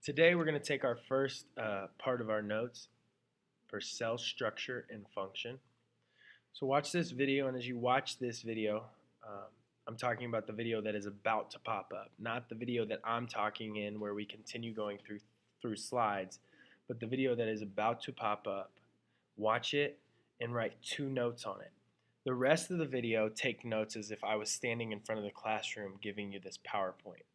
Today we're going to take our first part of our notes for cell structure and function. So watch this video, and as you watch this video, I'm talking about the video that is about to pop up, not the video that I'm talking in where we continue going through slides, but the video that is about to pop up. Watch it and write 2 notes on it. The rest of the video, take notes as if I was standing in front of the classroom giving you this PowerPoint.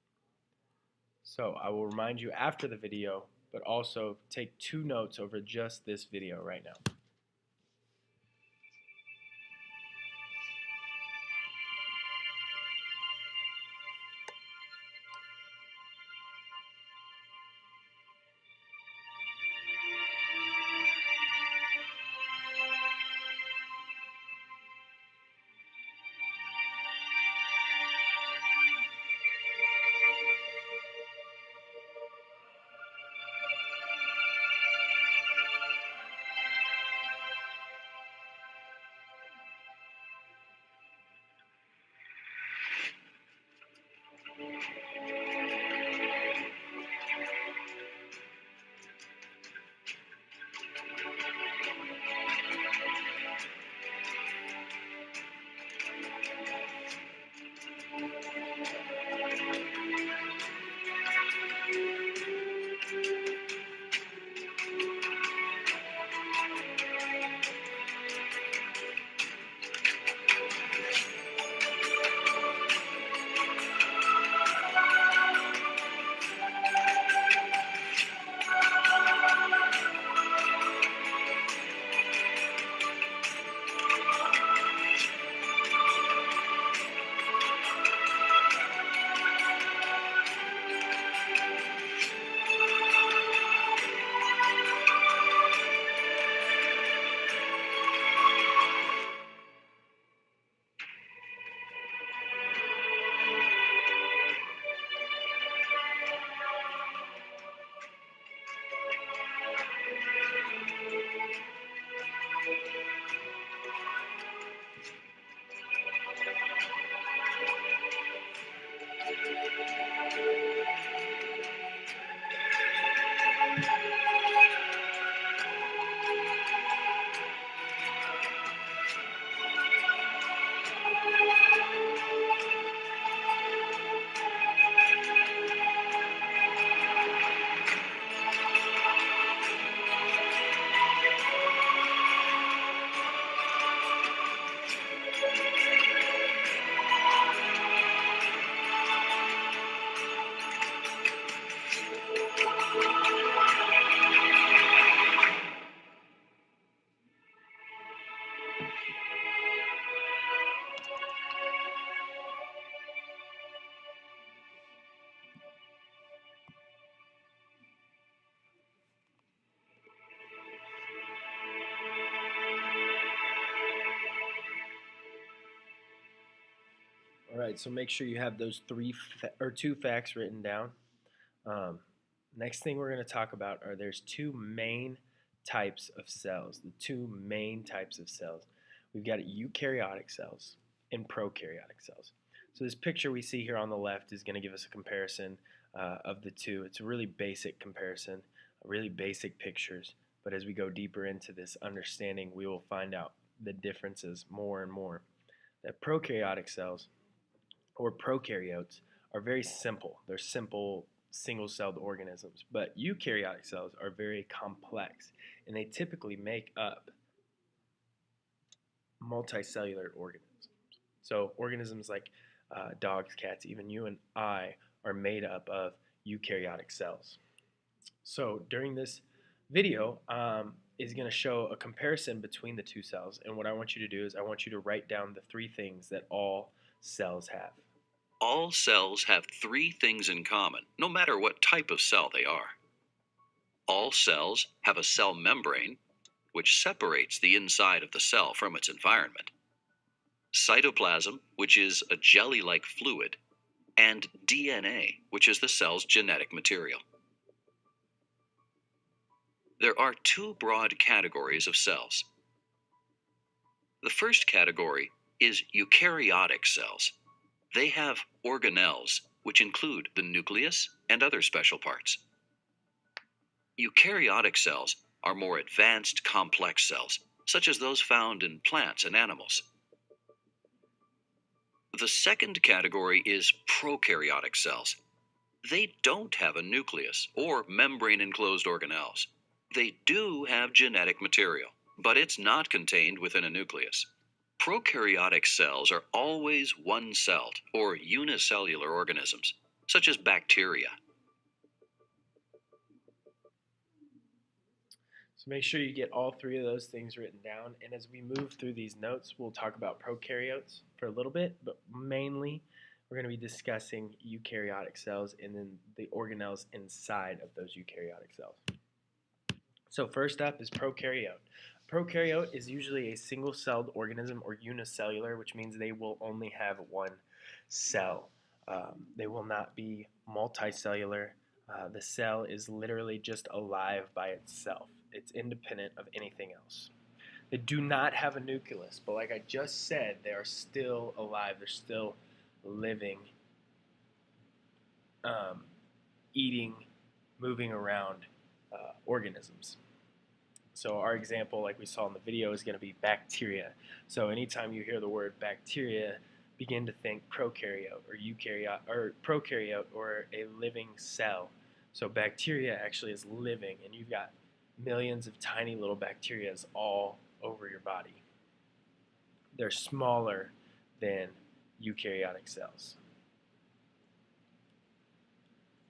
So I will remind you after the video, but also take 2 notes over just this video right now. All right, so make sure you have those 2 facts written down. Um, Next thing we're going to talk about are there's 2 main types of cells. The 2 main types of cells. We've got eukaryotic cells and prokaryotic cells. So this picture we see here on the left is going to give us a comparison of the 2. It's a really basic comparison, really basic pictures. But as we go deeper into this understanding, we will find out the differences more and more. That prokaryotic cells or prokaryotes are very simple. They're simple single-celled organisms, but eukaryotic cells are very complex, and they typically make up multicellular organisms. So organisms like dogs, cats, even you and I are made up of eukaryotic cells. So during this video is going to show a comparison between the 2 cells, and what I want you to do is I want you to write down the 3 things that all cells have. All cells have 3 things in common, no matter what type of cell they are. All cells have a cell membrane, which separates the inside of the cell from its environment, cytoplasm, which is a jelly-like fluid, and DNA, which is the cell's genetic material. There are 2 broad categories of cells. The first category is eukaryotic cells. They have organelles, which include the nucleus and other special parts. Eukaryotic cells are more advanced, complex cells, such as those found in plants and animals. The second category is prokaryotic cells. They don't have a nucleus or membrane enclosed organelles. They do have genetic material, but it's not contained within a nucleus. Prokaryotic cells are always one celled or unicellular organisms, such as bacteria. So make sure you get all three of those things written down. And as we move through these notes, we'll talk about prokaryotes for a little bit, but mainly we're going to be discussing eukaryotic cells and then the organelles inside of those eukaryotic cells. So first up is prokaryote. Prokaryote is usually a single-celled organism or unicellular, which means they will only have one cell. They will not be multicellular. The cell is literally just alive by itself. It's independent of anything else. They do not have a nucleus, but like I just said, they are still alive. They're still living, eating, moving around organisms. So our example, like we saw in the video, is going to be bacteria. So anytime you hear the word bacteria, begin to think prokaryote or eukaryote or prokaryote or a living cell. So bacteria actually is living, and you've got millions of tiny little bacteria all over your body. They're smaller than eukaryotic cells.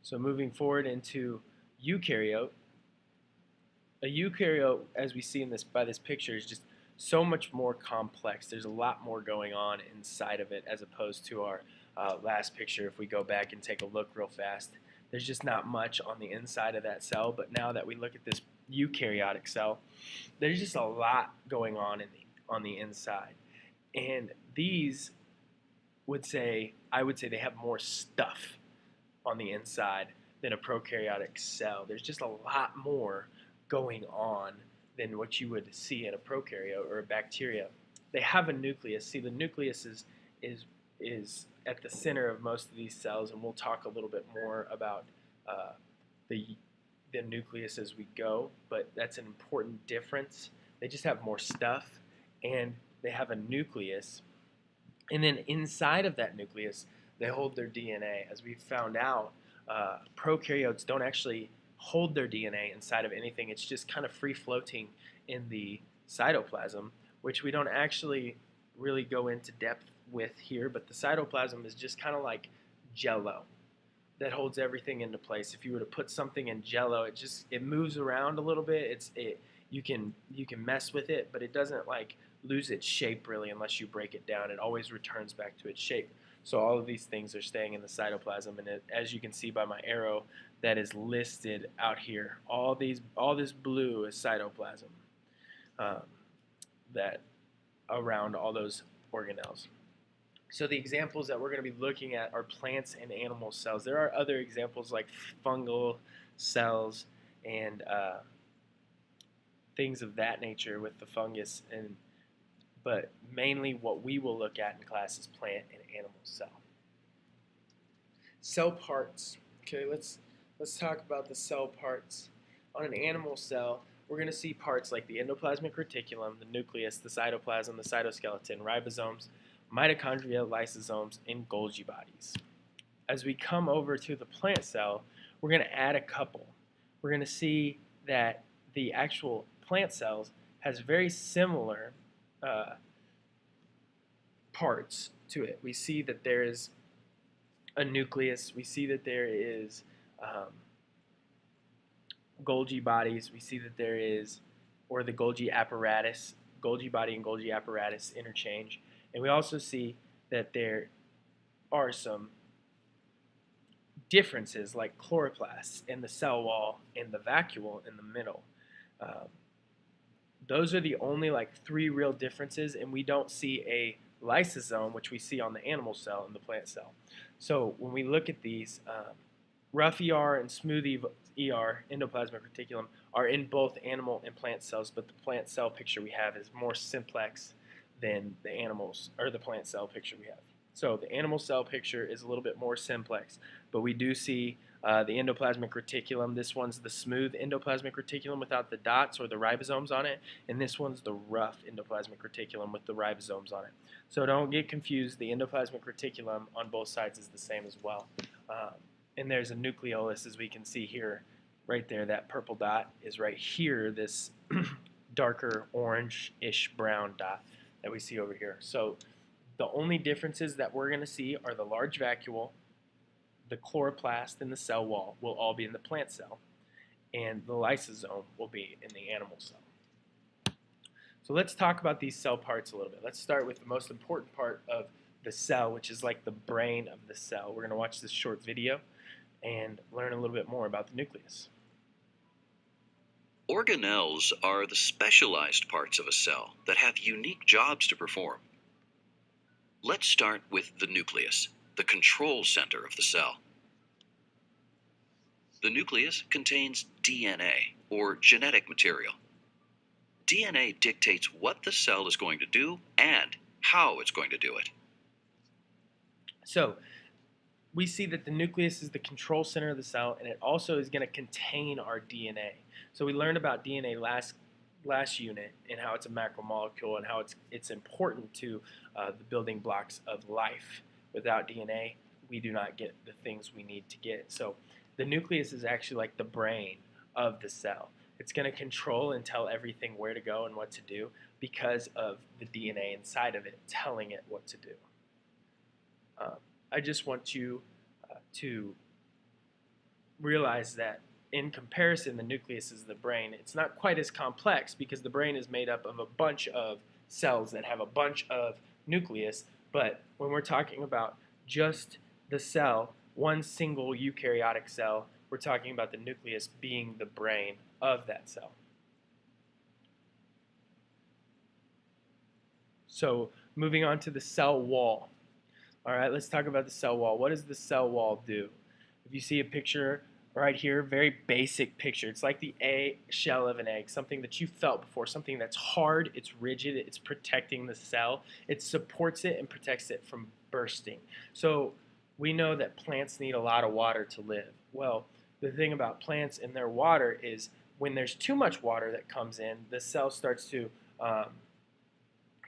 So moving forward into eukaryote. A eukaryote, as we see in this by this picture, is just so much more complex. There's a lot more going on inside of it as opposed to our last picture. If we go back and take a look real fast, there's just not much on the inside of that cell. But now that we look at this eukaryotic cell, there's just a lot going on on the inside. And these I would say they have more stuff on the inside than a prokaryotic cell. There's just a lot more going on than what you would see in a prokaryote or a bacteria. They have a nucleus. See, the nucleus is at the center of most of these cells, and we'll talk a little bit more about the nucleus as we go, but that's an important difference. They just have more stuff, and they have a nucleus, and then inside of that nucleus, they hold their DNA. As we found out, prokaryotes don't actually hold their DNA inside of anything. It's just kind of free floating in the cytoplasm, which we don't actually really go into depth with here, but the cytoplasm is just kind of like jello that holds everything into place. If you were to put something in jello, it moves around a little bit. You can mess with it, but it doesn't like lose its shape really unless you break it down. It always returns back to its shape. So all of these things are staying in the cytoplasm, and as you can see by my arrow that is listed out here, all this blue is cytoplasm that around all those organelles. So the examples that we're going to be looking at are plants and animal cells. There are other examples like fungal cells and things of that nature with the fungus, but mainly what we will look at in class is plant and animal cell. Cell parts. Okay, let's talk about the cell parts. On an animal cell, we're going to see parts like the endoplasmic reticulum, the nucleus, the cytoplasm, the cytoskeleton, ribosomes, mitochondria, lysosomes, and Golgi bodies. As we come over to the plant cell, we're going to add a couple. We're going to see that the actual plant cells has very similar parts to it. We see that there is a nucleus. We see that there is Golgi bodies. We see that there is, or the Golgi apparatus, Golgi body and Golgi apparatus interchange. And we also see that there are some differences like chloroplasts in the cell wall and the vacuole in the middle. Those are the only like three real differences, and we don't see a lysosome, which we see on the animal cell and the plant cell. So when we look at these, rough ER and smooth ER, endoplasmic reticulum, are in both animal and plant cells, but the plant cell picture we have is more simplex than the animals or the plant cell picture we have. So the animal cell picture is a little bit more simplex, but we do see the endoplasmic reticulum. This one's the smooth endoplasmic reticulum without the dots or the ribosomes on it, and this one's the rough endoplasmic reticulum with the ribosomes on it. So don't get confused. The endoplasmic reticulum on both sides is the same as well. And there's a nucleolus, as we can see here, right there. That purple dot is right here, this darker orange-ish brown dot that we see over here. So the only differences that we're going to see are the large vacuole, the chloroplast, and the cell wall will all be in the plant cell, and the lysosome will be in the animal cell. So let's talk about these cell parts a little bit. Let's start with the most important part of the cell, which is like the brain of the cell. We're going to watch this short video and learn a little bit more about the nucleus. Organelles are the specialized parts of a cell that have unique jobs to perform. Let's start with the nucleus, the control center of the cell. The nucleus contains DNA, or genetic material. DNA dictates what the cell is going to do and how it's going to do it. So we see that the nucleus is the control center of the cell, and it also is going to contain our DNA. So we learned about DNA last unit and how it's a macromolecule and how it's important to the building blocks of life. Without DNA, we do not get the things we need to get. So the nucleus is actually like the brain of the cell. It's going to control and tell everything where to go and what to do because of the DNA inside of it telling it what to do. I just want you to realize that in comparison, the nucleus is the brain. It's not quite as complex because the brain is made up of a bunch of cells that have a bunch of nucleus, but when we're talking about just the cell, one single eukaryotic cell, we're talking about the nucleus being the brain of that cell. So moving on to the cell wall. All right, let's talk about the cell wall. What does the cell wall do? If you see a picture right here, very basic picture. It's like the shell of an egg, something that you felt before, something that's hard, it's rigid, it's protecting the cell. It supports it and protects it from bursting. So we know that plants need a lot of water to live. Well, the thing about plants and their water is when there's too much water that comes in, the cell starts to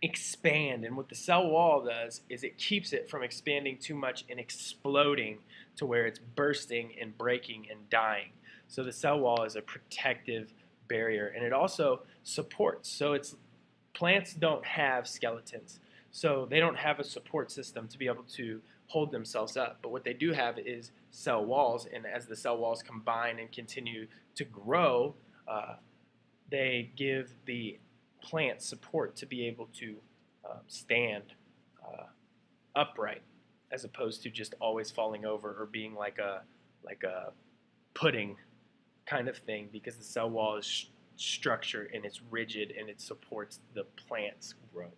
expand, and what the cell wall does is it keeps it from expanding too much and exploding to where it's bursting and breaking and dying. So the cell wall is a protective barrier, and it also supports. So plants don't have skeletons, so they don't have a support system to be able to hold themselves up. But what they do have is cell walls, and as the cell walls combine and continue to grow, they give the plant support to be able to stand upright, as opposed to just always falling over or being like a pudding kind of thing, because the cell wall is structured and it's rigid and it supports the plant's growth.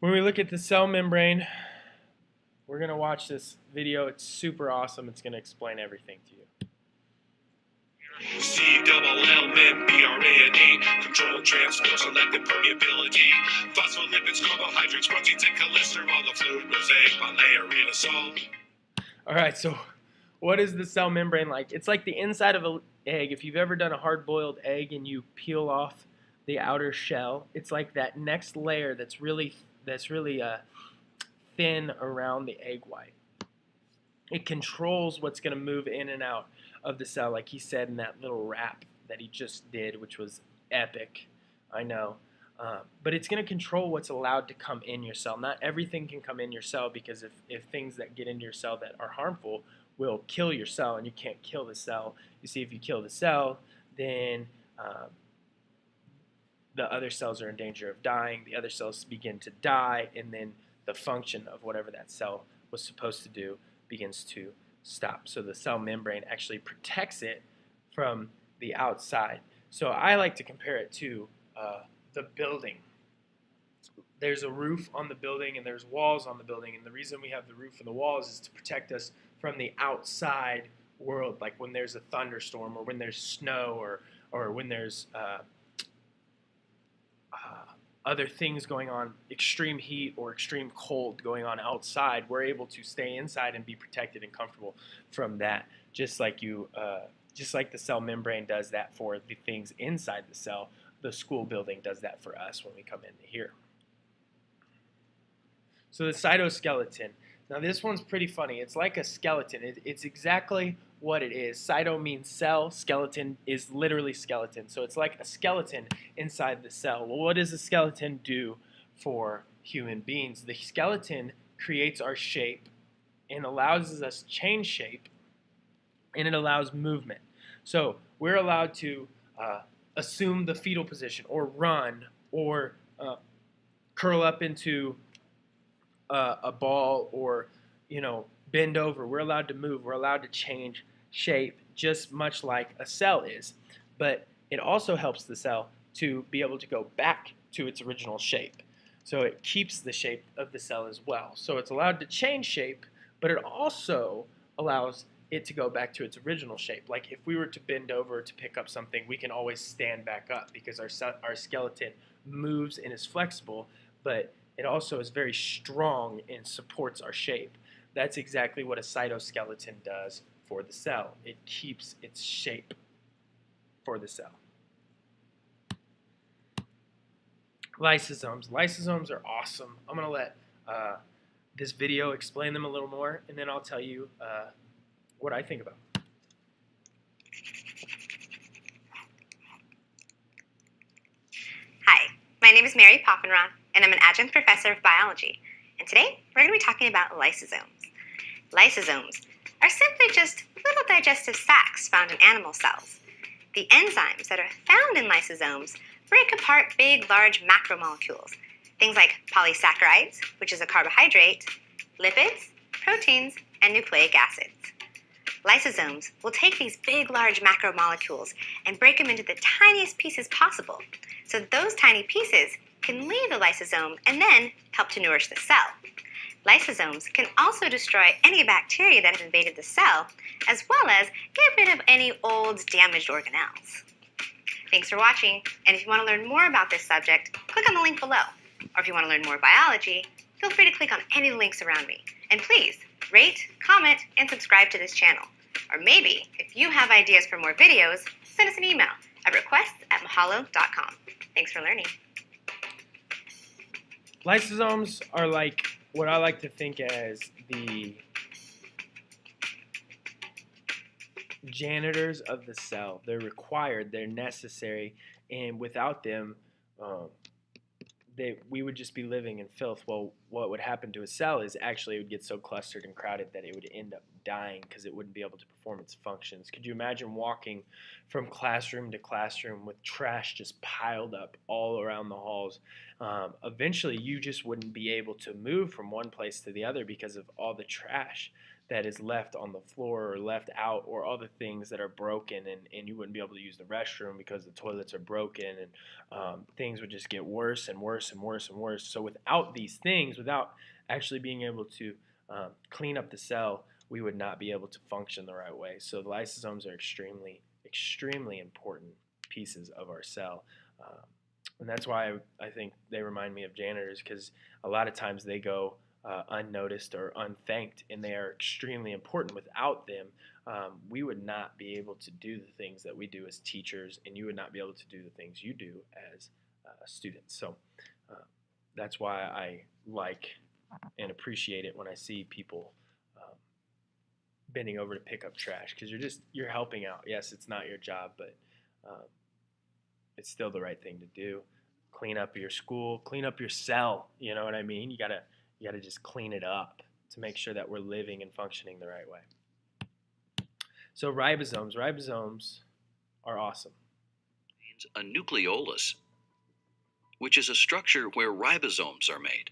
When we look at the cell membrane, we're going to watch this video. It's super awesome. It's going to explain everything to you. C-double-L-M-B-R-A-N-E, control transport, selective permeability, phospholipids, carbohydrates, proteins, and cholesterol, the fluid mosaic by layer in a salt. All right, so what is the cell membrane like? It's like the inside of an egg. If you've ever done a hard-boiled egg and you peel off the outer shell, it's like that next layer that's really thin around the egg white. It controls what's going to move in and out of the cell, like he said in that little rap that he just did, which was epic, I know. But it's going to control what's allowed to come in your cell. Not everything can come in your cell, because if things that get into your cell that are harmful will kill your cell, and you can't kill the cell. You see, if you kill the cell, then the other cells are in danger of dying. The other cells begin to die, and then the function of whatever that cell was supposed to do begins to stop. So the cell membrane actually protects it from the outside. So I like to compare it to the building. There's a roof on the building and there's walls on the building, and the reason we have the roof and the walls is to protect us from the outside world, like when there's a thunderstorm or when there's snow or when there's other things going on, extreme heat or extreme cold going on outside, we're able to stay inside and be protected and comfortable from that. Just like just like the cell membrane does that for the things inside the cell, the school building does that for us when we come into here. So the cytoskeleton. Now this one's pretty funny. It's like a skeleton. It's exactly what it is. Cyto means cell. Skeleton is literally skeleton. So it's like a skeleton inside the cell. Well, what does a skeleton do for human beings? The skeleton creates our shape and allows us to change shape, and it allows movement. So we're allowed to assume the fetal position or run or curl up into a ball or, bend over. We're allowed to move. We're allowed to change shape just much like a cell is. But it also helps the cell to be able to go back to its original shape. So it keeps the shape of the cell as well. So it's allowed to change shape, but it also allows it to go back to its original shape. Like if we were to bend over to pick up something, we can always stand back up because our skeleton moves and is flexible, but it also is very strong and supports our shape. That's exactly what a cytoskeleton does for the cell. It keeps its shape for the cell. Lysosomes. Lysosomes are awesome. I'm going to let this video explain them a little more, and then I'll tell you what I think about them. Hi, my name is Mary Poffenroth, and I'm an adjunct professor of biology. And today, we're going to be talking about lysosomes. Lysosomes are simply just little digestive sacs found in animal cells. The enzymes that are found in lysosomes break apart big, large macromolecules, things like polysaccharides, which is a carbohydrate, lipids, proteins, and nucleic acids. Lysosomes will take these big, large macromolecules and break them into the tiniest pieces possible, so that those tiny pieces can leave the lysosome and then help to nourish the cell. Lysosomes can also destroy any bacteria that have invaded the cell, as well as get rid of any old, damaged organelles. Thanks for watching, and if you want to learn more about this subject, click on the link below. Or if you want to learn more biology, feel free to click on any links around me. And please, rate, comment, and subscribe to this channel. Or maybe, if you have ideas for more videos, send us an email at requests@mahalo.com. Thanks for learning. Lysosomes are like what I like to think as the janitors of the cell. They're required, they're necessary, and without them, we would just be living in filth. Well, what would happen to a cell is actually it would get so clustered and crowded that it would end up dying because it wouldn't be able to perform its functions. Could you imagine walking from classroom to classroom with trash just piled up all around the halls? Eventually, you just wouldn't be able to move from one place to the other because of all the trash that is left on the floor or left out, or other things that are broken, and you wouldn't be able to use the restroom because the toilets are broken, and things would just get worse and worse and worse and worse. So without these things, without actually being able to clean up the cell, we would not be able to function the right way. So the lysosomes are extremely, extremely important pieces of our cell. And that's why I think they remind me of janitors, because a lot of times they go unnoticed or unthanked, and they are extremely important. Without them, we would not be able to do the things that we do as teachers, and you would not be able to do the things you do as students. So that's why I like and appreciate it when I see people bending over to pick up trash, because you're helping out. Yes, it's not your job, but it's still the right thing to do. Clean up your school, clean up your cell. You know what I mean? You gotta just clean it up to make sure that we're living and functioning the right way. So ribosomes are awesome. A nucleolus, which is a structure where ribosomes are made.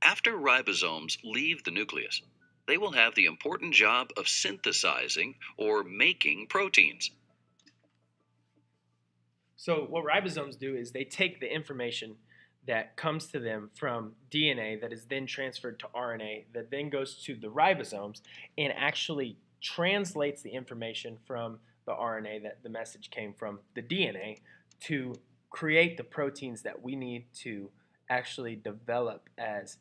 After ribosomes leave the nucleus, they will have the important job of synthesizing or making proteins. So what ribosomes do is they take the information that comes to them from DNA that is then transferred to RNA that then goes to the ribosomes and actually translates the information from the RNA that the message came from the DNA to create the proteins that we need to actually develop as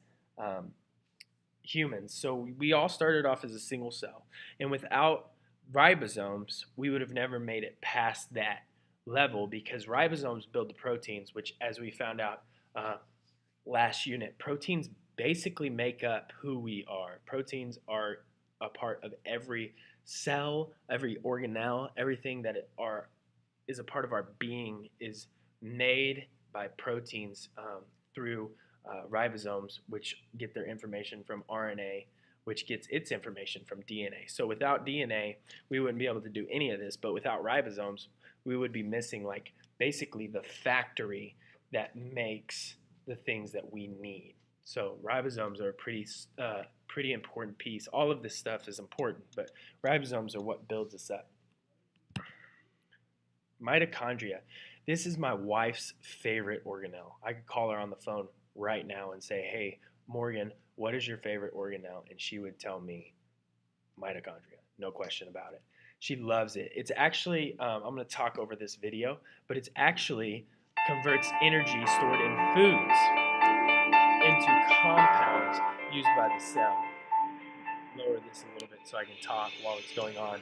humans. So we all started off as a single cell, and without ribosomes, we would have never made it past that level, because ribosomes build the proteins, which, as we found out last unit, proteins basically make up who we are. Proteins are a part of every cell, every organelle, everything that is a part of our being is made by proteins through ribosomes, which get their information from RNA, which gets its information from DNA. So without DNA, we wouldn't be able to do any of this, but without ribosomes, we would be missing like basically the factory that makes the things that we need. So ribosomes are a pretty important piece. All of this stuff is important, but ribosomes are what builds us up. Mitochondria. This is my wife's favorite organelle. I could call her on the phone right now and say, hey, Morgan, what is your favorite organelle? And she would tell me mitochondria, no question about it. She loves it. It's actually, I'm going to talk over this video, but it's actually converts energy stored in foods into compounds used by the cell. Lower this a little bit so I can talk while it's going on.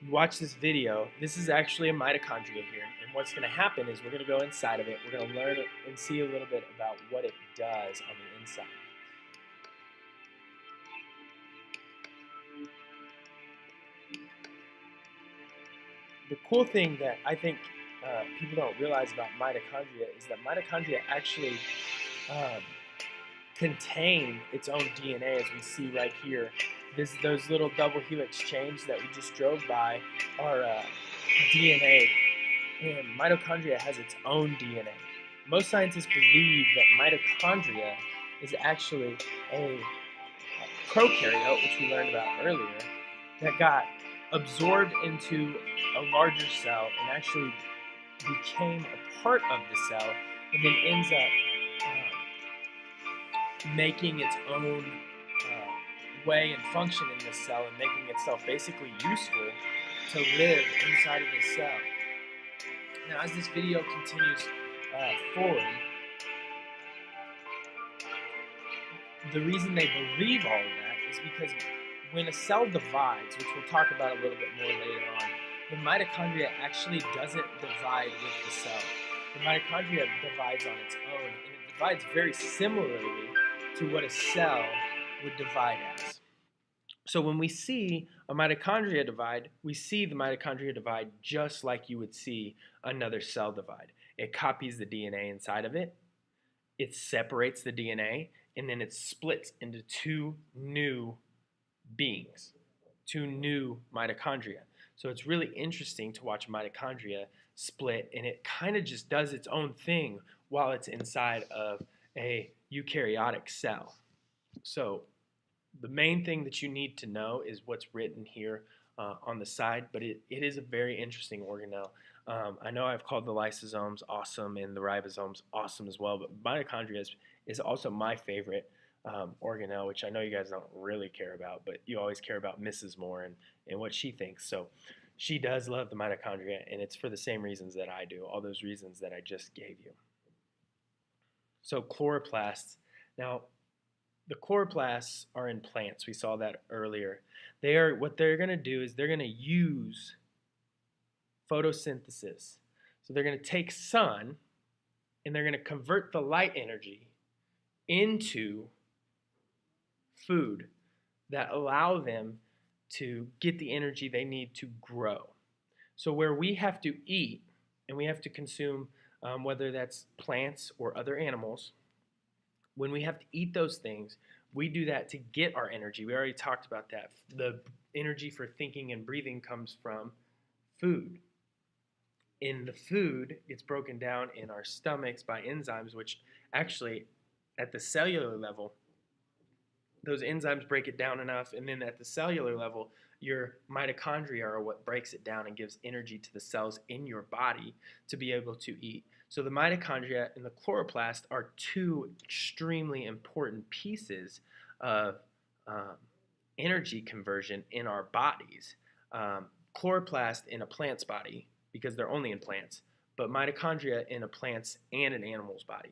You watch this video. This is actually a mitochondria here, and what's going to happen is we're going to go inside of it. We're going to learn and see a little bit about what it does on the inside. The cool thing that I think people don't realize about mitochondria is that mitochondria actually contain its own DNA, as we see right here. Those little double helix chains that we just drove by are DNA, and mitochondria has its own DNA. Most scientists believe that mitochondria is actually a prokaryote, which we learned about earlier, that got absorbed into a larger cell and actually became a part of the cell, and then ends up making its own way and function in the cell, and making itself basically useful to live inside of the cell. Now, as this video continues forward, the reason they believe all of that is because when a cell divides, which we'll talk about a little bit more later on, the mitochondria actually doesn't divide with the cell. The mitochondria divides on its own, and it divides very similarly to what a cell would divide as. So when we see a mitochondria divide, we see the mitochondria divide just like you would see another cell divide. It copies the DNA inside of it, it separates the DNA, and then it splits into two new beings, two new mitochondria. So it's really interesting to watch mitochondria split, and it kind of just does its own thing while it's inside of a eukaryotic cell. So the main thing that you need to know is what's written here on the side, but it is a very interesting organelle. I know I've called the lysosomes awesome and the ribosomes awesome as well, but mitochondria is also my favorite organelle, which I know you guys don't really care about, but you always care about Mrs. Moore and what she thinks. So she does love the mitochondria, and it's for the same reasons that I do, all those reasons that I just gave you. So chloroplasts. Now, the chloroplasts are in plants. We saw that earlier. What they're going to do is they're going to use photosynthesis. So they're going to take sun, and they're going to convert the light energy into food that allow them to get the energy they need to grow. So where we have to eat and we have to consume, whether that's plants or other animals, when we have to eat those things, we do that to get our energy. We already talked about that. The energy for thinking and breathing comes from food. And the food gets broken down in our stomachs by enzymes, which actually at the cellular level, those enzymes break it down enough, and then at the cellular level, your mitochondria are what breaks it down and gives energy to the cells in your body to be able to eat. So the mitochondria and the chloroplast are two extremely important pieces of energy conversion in our bodies. Chloroplast in a plant's body, because they're only in plants, but mitochondria in a plant's and an animal's body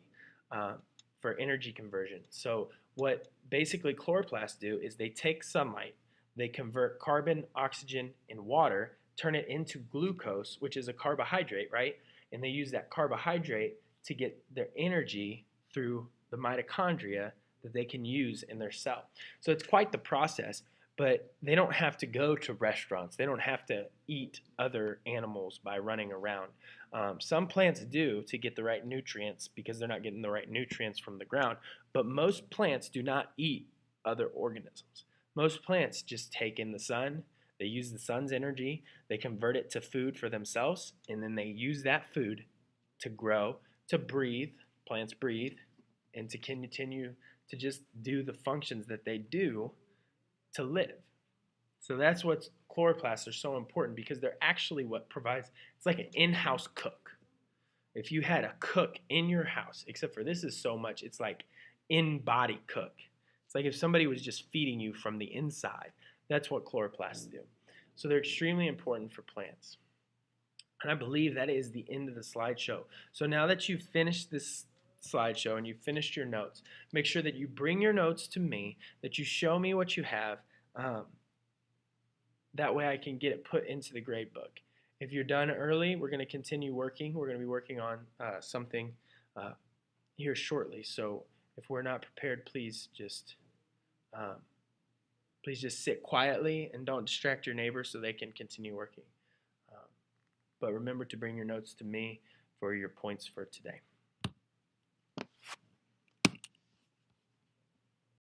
for energy conversion. So what basically chloroplasts do is they take sunlight, they convert carbon, oxygen, and water, turn it into glucose, which is a carbohydrate, right? And they use that carbohydrate to get their energy through the mitochondria that they can use in their cell. So it's quite the process, but they don't have to go to restaurants. They don't have to eat other animals by running around. Some plants do to get the right nutrients because they're not getting the right nutrients from the ground, but most plants do not eat other organisms. Most plants just take in the sun, they use the sun's energy, they convert it to food for themselves, and then they use that food to grow, to breathe, plants breathe, and to continue to just do the functions that they do to live. So that's what chloroplasts are so important, because they're actually what provides, it's like an in-house cook. If you had a cook in your house, except for this is so much, it's like in-body cook. It's like if somebody was just feeding you from the inside. That's what chloroplasts do. So they're extremely important for plants. And I believe that is the end of the slideshow. So now that you've finished this slideshow and you've finished your notes, make sure that you bring your notes to me, that you show me what you have. That way I can get it put into the grade book. If you're done early, we're going to continue working. We're going to be working on something here shortly. So if we're not prepared, please just sit quietly and don't distract your neighbors so they can continue working. But remember to bring your notes to me for your points for today.